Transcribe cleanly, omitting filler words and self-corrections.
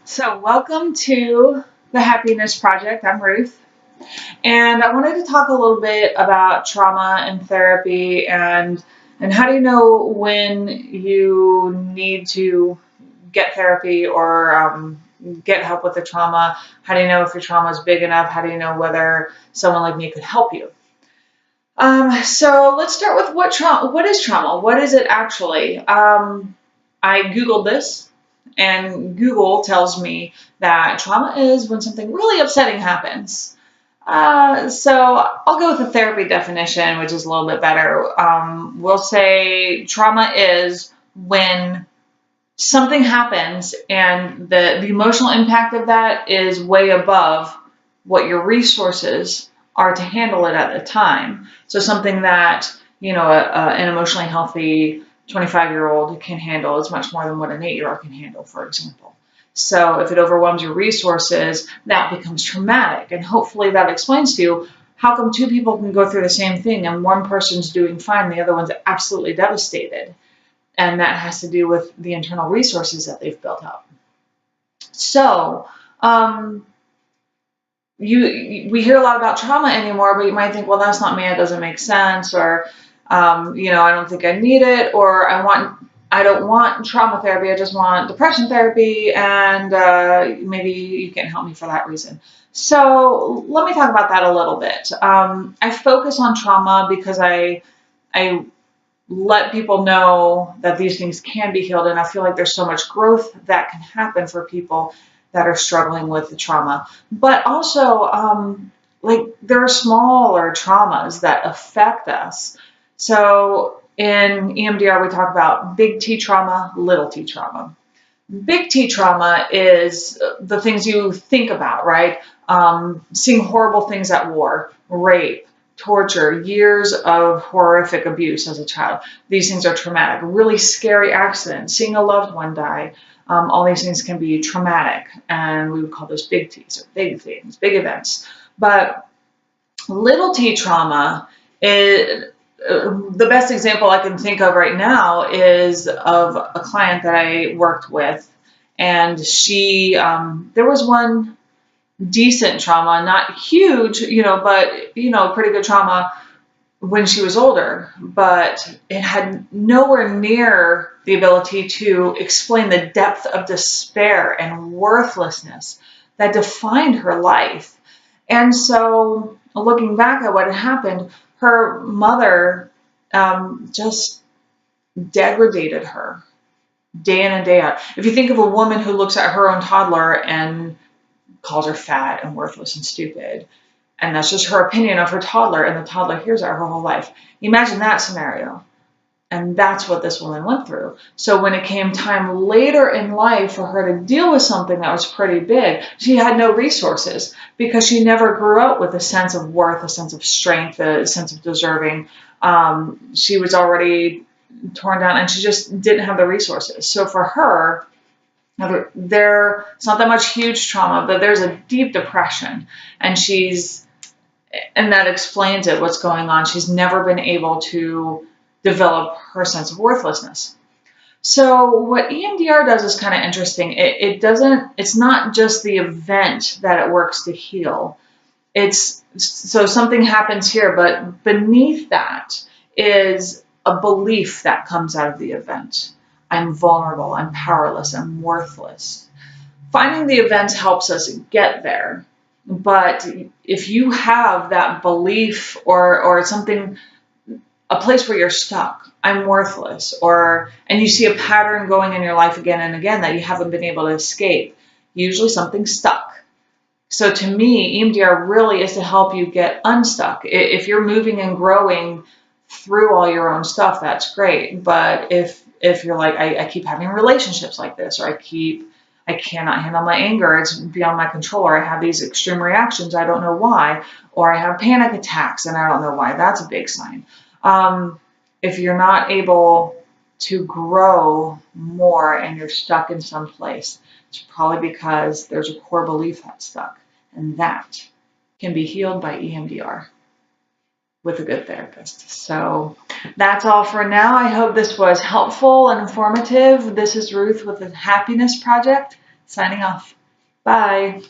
So welcome to the Happiness Project. I'm Ruth, and I wanted to talk a little bit about trauma and therapy and how do you know when you need to get therapy or get help with the trauma? How do you know if your trauma is big enough? How do you know whether someone like me could help you? So let's start with what trauma. What is trauma? What is it actually? I Googled this, and Google tells me that trauma is when something really upsetting happens. So I'll go with the therapy definition, which is a little bit better. We'll say trauma is when something happens and the emotional impact of that is way above what your resources are to handle it at the time. So something that, an emotionally healthy 25-year-old can handle is much more than what an 8-year-old can handle, for example. So if it overwhelms your resources, that becomes traumatic. And hopefully that explains to you how come two people can go through the same thing and one person's doing fine, the other one's absolutely devastated. And that has to do with the internal resources that they've built up. So, we hear a lot about trauma anymore, but you might think, well, that's not me, it doesn't make sense, or, I don't think I need it, or I don't want trauma therapy, I just want depression therapy, and maybe you can help me for that reason. So let me talk about that a little bit. I focus on trauma because I let people know that these things can be healed, and I feel like there's so much growth that can happen for people that are struggling with the trauma. But also, there are smaller traumas that affect us. So in EMDR, we talk about big T trauma, little t trauma. Big T trauma is the things you think about, right? Seeing horrible things at war, rape, torture, years of horrific abuse as a child. These things are traumatic. Really scary accidents, seeing a loved one die. All these things can be traumatic, and we would call those big T's, or big things, big events. But little T trauma is the best example I can think of right now is of a client that I worked with, and she, there was one decent trauma, not huge, but, pretty good trauma when she was older, but it had nowhere near the ability to explain the depth of despair and worthlessness that defined her life. And so looking back at what had happened, her mother just degraded her day in and day out. If you think of a woman who looks at her own toddler and calls her fat and worthless and stupid, and that's just her opinion of her toddler, and the toddler hears that her whole life. Imagine that scenario. And that's what this woman went through. So when it came time later in life for her to deal with something that was pretty big, she had no resources because she never grew up with a sense of worth, a sense of strength, a sense of deserving. She was already torn down, and she just didn't have the resources. So for her, it's not that much huge trauma, but there's a deep depression, and that explains it, what's going on. She's never been able to develop her sense of worthlessness. So what EMDR does is kind of interesting. It's not just the event that it works to heal. So something happens here, but beneath that is a belief that comes out of the event. I'm vulnerable, I'm powerless, I'm worthless. Finding the events helps us get there. But if you have that belief or something, a place where you're stuck, I'm worthless, and you see a pattern going in your life again and again that you haven't been able to escape, usually something's stuck. So to me, EMDR really is to help you get unstuck. If you're moving and growing through all your own stuff, that's great. But if you're like, I keep having relationships like this, or I cannot handle my anger, it's beyond my control, or I have these extreme reactions, I don't know why, or I have panic attacks and I don't know why, that's a big sign. If you're not able to grow more and you're stuck in some place, it's probably because there's a core belief that's stuck, and that can be healed by EMDR with a good therapist. So that's all for now. I hope this was helpful and informative. This is Ruth with the Happiness Project, signing off. Bye.